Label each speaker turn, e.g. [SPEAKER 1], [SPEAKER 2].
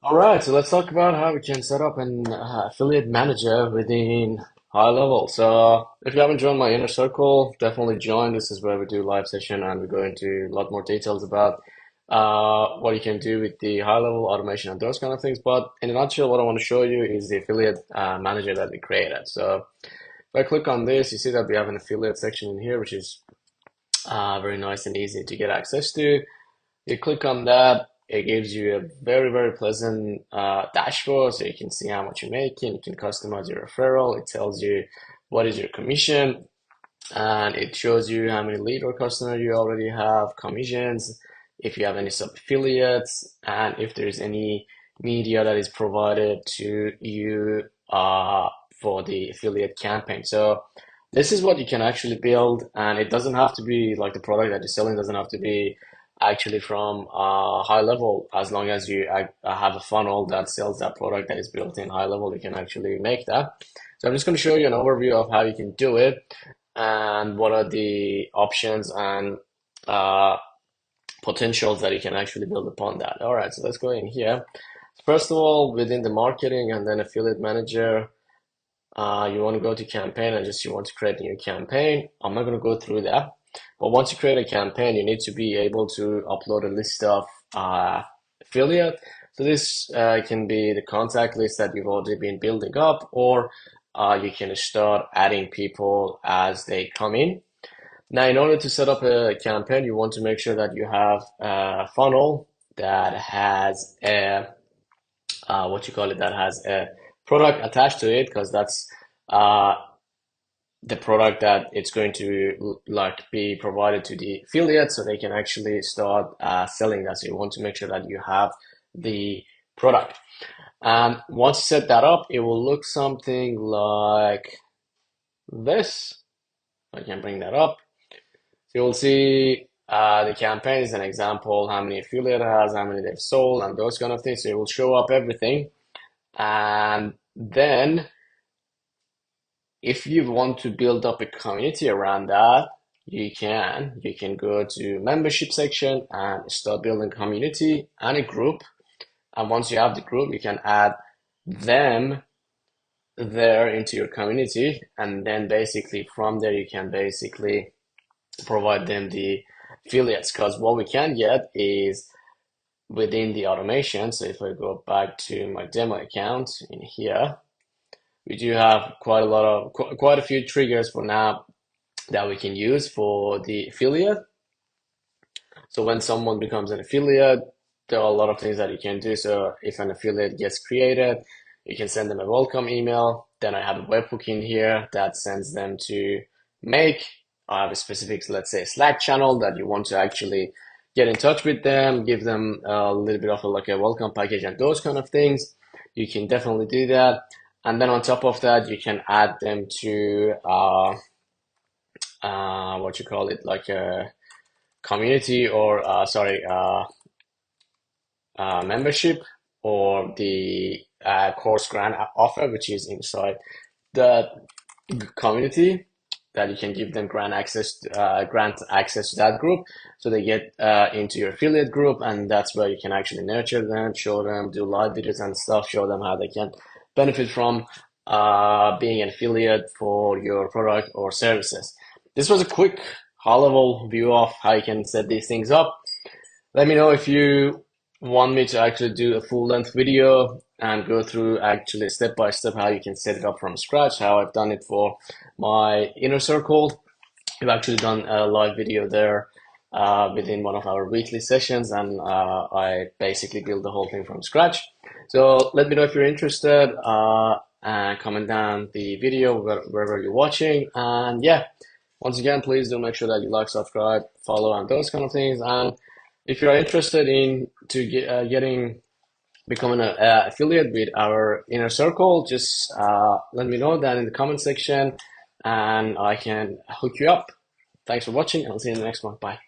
[SPEAKER 1] All right, so let's talk about how we can set up an affiliate manager within High Level. So if you haven't joined my inner circle, definitely join. This is where we do live session and we go into a lot more details about what you can do with the high level automation and those kind of things. But in a nutshell, what I want to show you is the affiliate manager that we created. So if I click on this, you see that we have an affiliate section in here, which is very nice and easy to get access to. You click on that, it gives you a very, very pleasant dashboard so you can see how much you're making. You can customize your referral. It tells you what is your commission, and it shows you how many lead or customer you already have, commissions, if you have any sub-affiliates, and if there's any media that is provided to you for the affiliate campaign. So this is what you can actually build, and it doesn't have to be like the product that you're selling doesn't have to be actually from high level. As long as you have a funnel that sells that product that is built in high level, you can actually make that. So I'm just going to show you an overview of how you can do it and what are the options and uh, potentials that you can actually build upon that. All right, so let's go in here. First of all, within the marketing and then affiliate manager, you want to go to campaign and just you want to create a new campaign. I'm not going to go through that. But once you create a campaign, you need to be able to upload a list of affiliate. So this can be the contact list that you've already been building up, or you can start adding people as they come in. Now, in order to set up a campaign, you want to make sure that you have a funnel that has a what you call it, that has a product attached to it, because that's uh, the product that it's going to like be provided to the affiliate so they can actually start selling that. So you want to make sure that you have the product. And once you set that up, it will look something like this. I can bring that up. So you'll see the campaign is an example, how many affiliate has, how many they've sold, and those kind of things. So it will show up everything. And then if you want to build up a community around that, you can. You can go to membership section and start building community and a group. And once you have the group, you can add them there into your community. And then basically from there, you can basically provide them the affiliates. Because what we can get is within the automation. So if I go back to my demo account in here, we do have quite a few triggers for now that we can use for the affiliate. So when someone becomes an affiliate, there are a lot of things that you can do. So if an affiliate gets created, you can send them a welcome email. Then I have a webhook in here that sends them to make. I have a specific, let's say, Slack channel that you want to actually get in touch with them, give them a little bit of like a welcome package and those kind of things. You can definitely do that. And then on top of that, you can add them to what you call it, like a community or sorry, membership, or the course grant offer, which is inside the community, that you can give them grant access to that group, so they get into your affiliate group, and that's where you can actually nurture them, show them, do live videos and stuff, show them how they can benefit from being an affiliate for your product or services. This was a quick high-level view of how you can set these things up. Let me know if you want me to actually do a full-length video and go through actually step by step how you can set it up from scratch, how I've done it for my inner circle. We've actually done a live video there within one of our weekly sessions, and I basically built the whole thing from scratch. So let me know if you're interested, and comment down the video wherever you're watching. And yeah, once again, please do make sure that you like, subscribe, follow, and those kind of things. And if you're interested in becoming an affiliate with our inner circle, just let me know that in the comment section, and I can hook you up. Thanks for watching, and I'll see you in the next one. Bye.